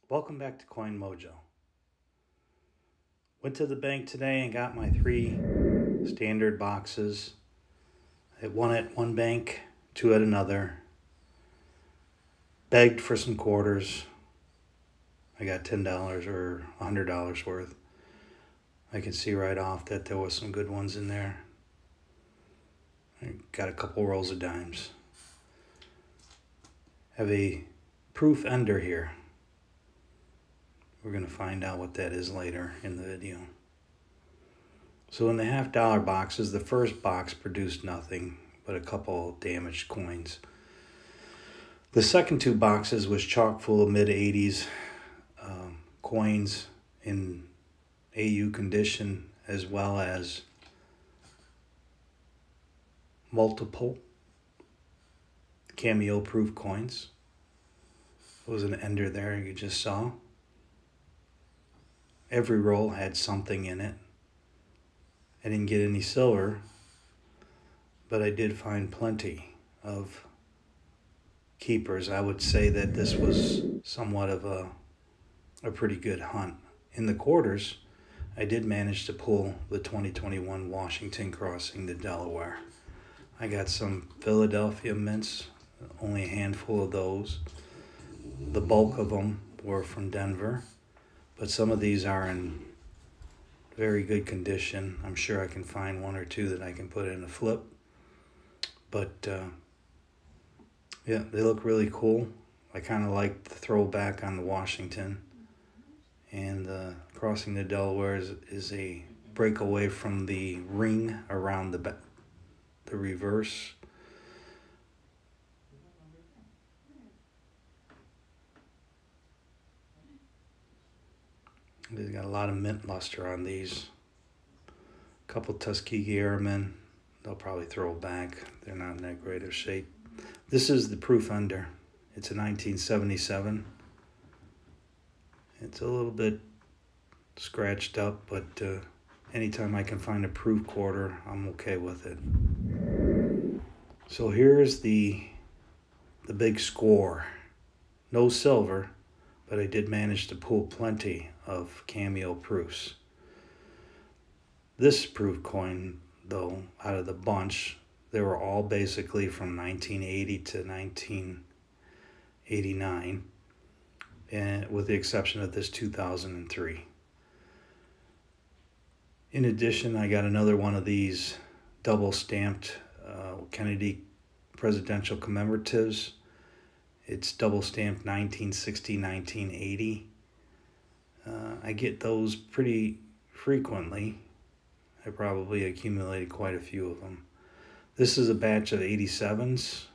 Welcome back to Coin Mojo. Went to the bank today and got my 3 standard boxes. One at one bank, 2 at another. Begged for some quarters. I got $10 or $100 worth. I could see right off that there was some good ones in there. I got a couple rolls of dimes. Have a proof ender here. We're going to find out what that is later in the video. So in the $50 boxes, the first box produced nothing but a couple damaged coins. The second 2 boxes was chock full of mid-80s coins in AU condition, as well as multiple Cameo Proof coins. There was an ender there you just saw. Every roll had something in it. I didn't get any silver, but I did find plenty of keepers. I would say that this was somewhat of a pretty good hunt. In the quarters, I did manage to pull the 2021 Washington Crossing the Delaware. I got some Philadelphia mints, only a handful of those. The bulk of them were from Denver. But some of these are in very good condition. I'm sure I can find 1 or 2 that I can put in a flip. But yeah, they look really cool. I kind of like the throwback on the Washington. And Crossing the Delaware is a breakaway from the ring around the reverse. They've got a lot of mint luster on these. A couple Tuskegee Airmen. They'll probably throw back. They're not in that great of shape. This is the proof ender. It's a 1977. It's a little bit scratched up, but anytime I can find a proof quarter, I'm okay with it. So here's the big score. No silver, but I did manage to pull plenty of Cameo Proofs. This proof coin, though, out of the bunch, they were all basically from 1980 to 1989, and with the exception of this 2003. In addition, I got another one of these double stamped Kennedy presidential commemoratives. It's double stamped 1960-1980. I get those pretty frequently. I probably accumulated quite a few of them. This is a batch of 87s,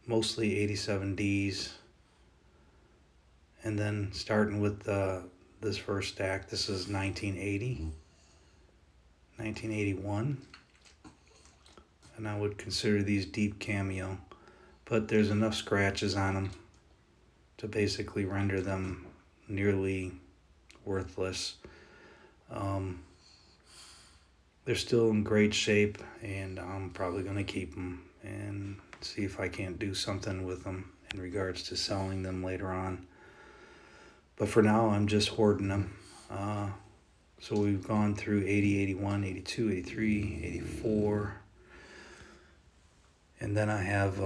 mostly 87Ds. And then starting with this first stack, this is 1980, 1981. And I would consider these deep cameo, but there's enough scratches on them to basically render them nearly worthless. They're still in great shape, and I'm probably going to keep them and see if I can't do something with them in regards to selling them later on. But for now, I'm just hoarding them. So we've gone through 80, 81, 82, 83, 84. And then I have,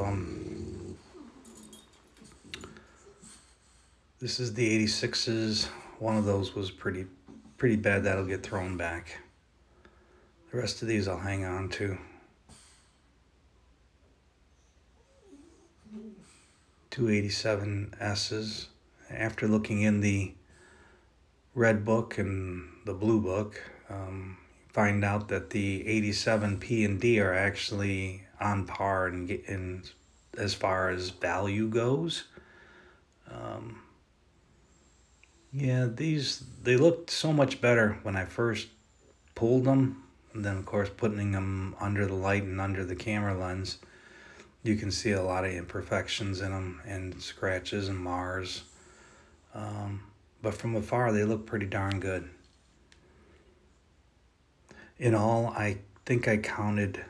this is the 86s. One of those was pretty bad. That'll get thrown back. The rest of these I'll hang on to. 287S's. After looking in the red book and the blue book, find out that the 87 P and D are actually on par in as far as value goes. Yeah, they looked so much better when I first pulled them, and then of course putting them under the light and under the camera lens, you can see a lot of imperfections in them and scratches and mars. But from afar, they look pretty darn good. In all, I think I counted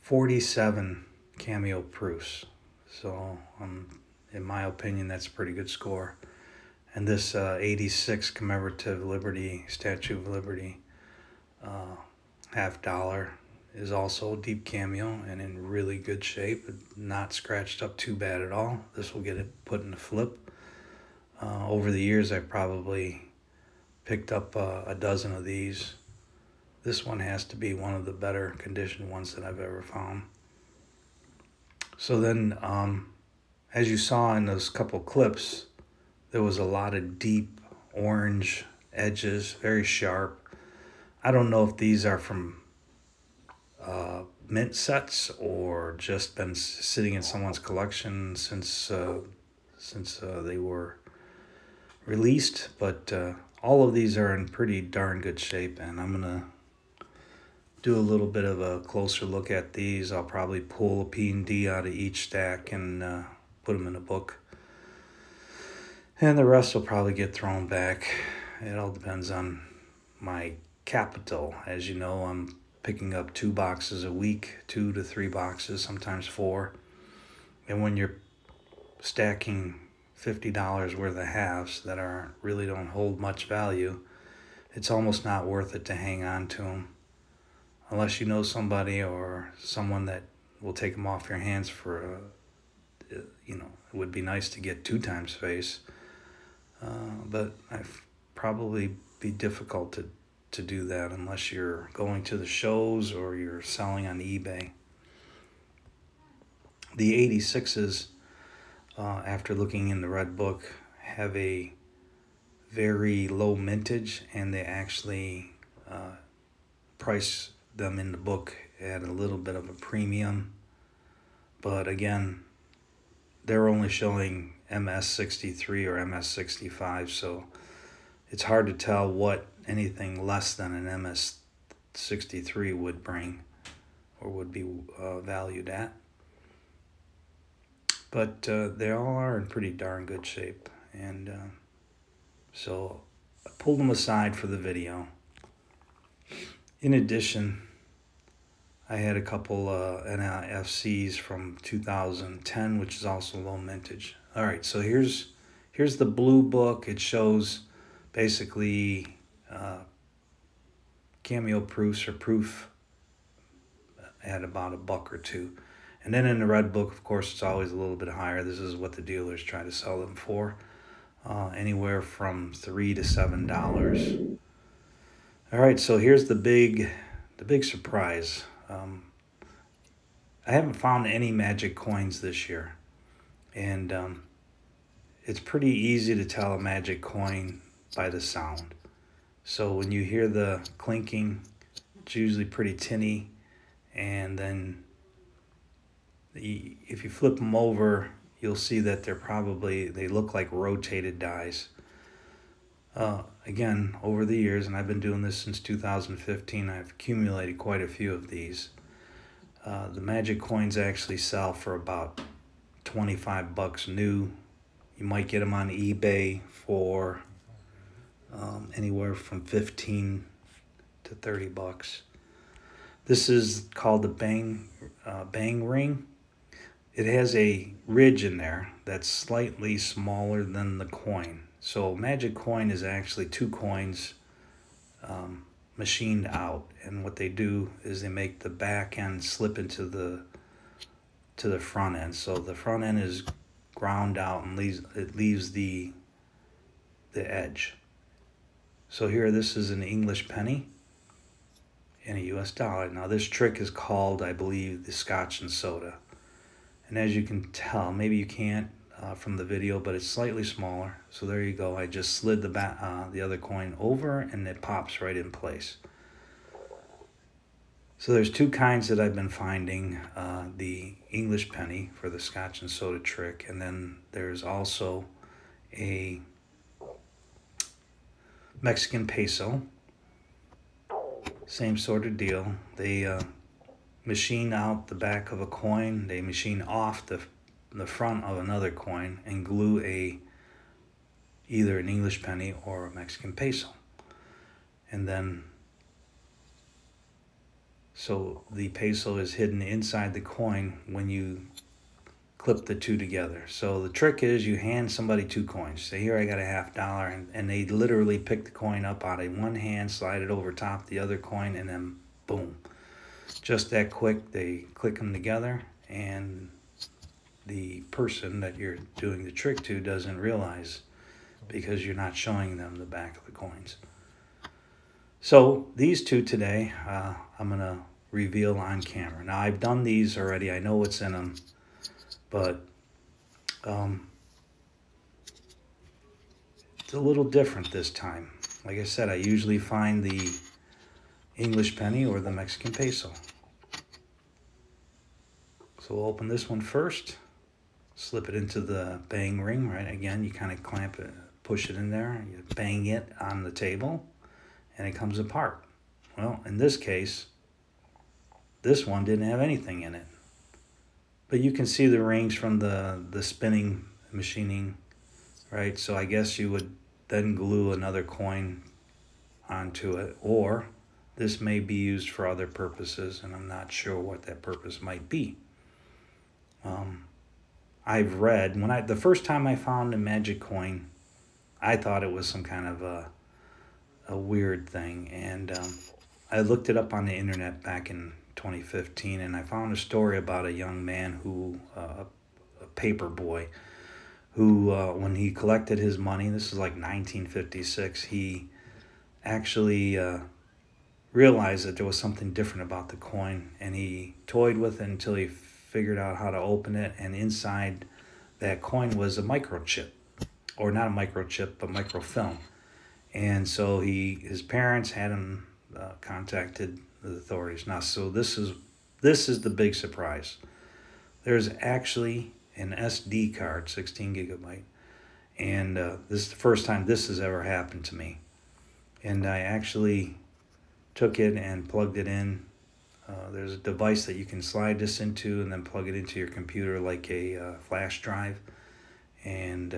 47 Cameo Proofs. So I'm in my opinion, that's a pretty good score. And this 86 commemorative Liberty, Statue of Liberty, $50 is also deep cameo and in really good shape, not scratched up too bad at all. This will get it put in the flip. Over the years, I've probably picked up a dozen of these. This one has to be one of the better conditioned ones that I've ever found. So then, as you saw in those couple clips, there was a lot of deep orange edges, very sharp. I don't know if these are from mint sets or just been sitting in someone's collection since they were released, but all of these are in pretty darn good shape, and I'm gonna do a little bit of a closer look at these. I'll probably pull a P&D out of each stack and put them in a book, and the rest will probably get thrown back. It all depends on my capital. As you know, I'm picking up 2 boxes a week, 2 to 3 boxes, sometimes 4. And when you're stacking $50 worth of halves that really don't hold much value, it's almost not worth it to hang on to them, unless you know somebody or someone that will take them off your hands for it would be nice to get 2 times face, but I'd probably be difficult to do that unless you're going to the shows or you're selling on eBay. The 86s, after looking in the red book, have a very low mintage, and they actually price them in the book at a little bit of a premium. But again, they're only showing MS63 or MS65, so it's hard to tell what anything less than an MS63 would bring or would be valued at. But they all are in pretty darn good shape, and so I pulled them aside for the video. In addition, I had a couple NFCs from 2010, which is also low mintage. All right, so here's the blue book. It shows basically Cameo Proofs or Proof at about $1 or $2. And then in the red book, of course, it's always a little bit higher. This is what the dealers try to sell them for, anywhere from $3 to $7. All right, so here's the big surprise. I haven't found any magic coins this year, and it's pretty easy to tell a magic coin by the sound. So when you hear the clinking, it's usually pretty tinny, and then if you flip them over, you'll see that they look like rotated dies. Again, over the years, and I've been doing this since 2015, I've accumulated quite a few of these. The magic coins actually sell for about $25 new. You might get them on eBay for anywhere from $15 to $30. This is called the bang ring. It has a ridge in there that's slightly smaller than the coin. So magic coin is actually 2 coins machined out, and what they do is they make the back end slip into the front end. So the front end is ground out and leaves the edge. So here, this is an English penny and a US dollar. Now this trick is called, I believe, the Scotch and soda. And as you can tell, maybe you can't from the video, but it's slightly smaller. So there you go. I just slid the other coin over, and it pops right in place. So there's 2 kinds that I've been finding. The English penny for the Scotch and soda trick, and then there's also a Mexican peso. Same sort of deal. They machine out the back of a coin, they machine off the front of another coin, and glue either an English penny or a Mexican peso. And then, so the peso is hidden inside the coin. When you clip the two together. So the trick is you hand somebody 2 coins. Say, here, I got a $50, and they literally pick the coin up out of one hand, slide it over top the other coin, and then boom. Just that quick, they click them together, and the person that you're doing the trick to doesn't realize, because you're not showing them the back of the coins. So these two today, I'm going to reveal on camera. Now, I've done these already. I know what's in them, but it's a little different this time. Like I said, I usually find the English penny or the Mexican peso. So we'll open this one first. Slip it into the bang ring, right? Again, you kind of clamp it, push it in there, you bang it on the table, and it comes apart. Well, in this case, this one didn't have anything in it. But you can see the rings from the spinning machining, right? So I guess you would then glue another coin onto it, or this may be used for other purposes, and I'm not sure what that purpose might be. I've read, the first time I found a magic coin, I thought it was some kind of a weird thing, and I looked it up on the internet back in 2015, and I found a story about a young man who, a paper boy, who when he collected his money, this is like 1956, he actually realized that there was something different about the coin, and he toyed with it until he figured out how to open it, and inside that coin was a microchip, or not a microchip, but microfilm. And so his parents had him contacted the authorities. Now, so this is the big surprise. There's actually an SD card, 16 gigabyte, and this is the first time this has ever happened to me. And I actually took it and plugged it in. There's a device that you can slide this into and then plug it into your computer like a flash drive, and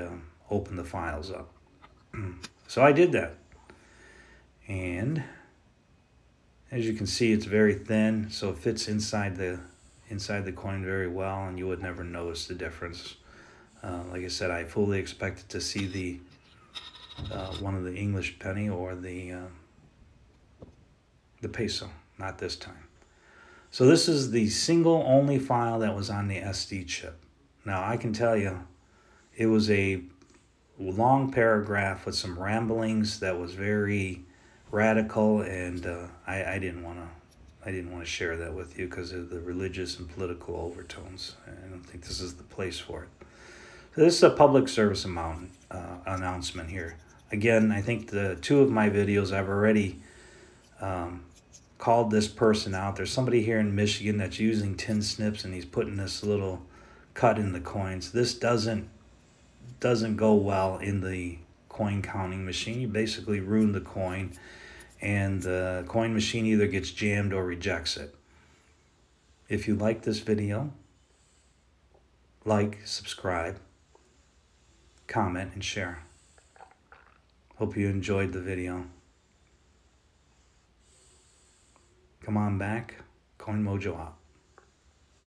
open the files up. So I did that, and as you can see, it's very thin, so it fits inside the coin very well, and you would never notice the difference. Like I said, I fully expected to see the one of the English penny or the peso. Not this time. So this is the single only file that was on the SD chip. Now I can tell you, it was a long paragraph with some ramblings that was very radical, and I didn't want to share that with you because of the religious and political overtones. I don't think this is the place for it. So this is a public service announcement here. Again, I think the 2 of my videos I've already called this person out. There's somebody here in Michigan that's using tin snips, and he's putting this little cut in the coins. This doesn't go well in the coin counting machine. You basically ruin the coin, and the coin machine either gets jammed or rejects it. If you like this video, like, subscribe, comment, and share. Hope you enjoyed the video. Come on back. Coin Mojo out.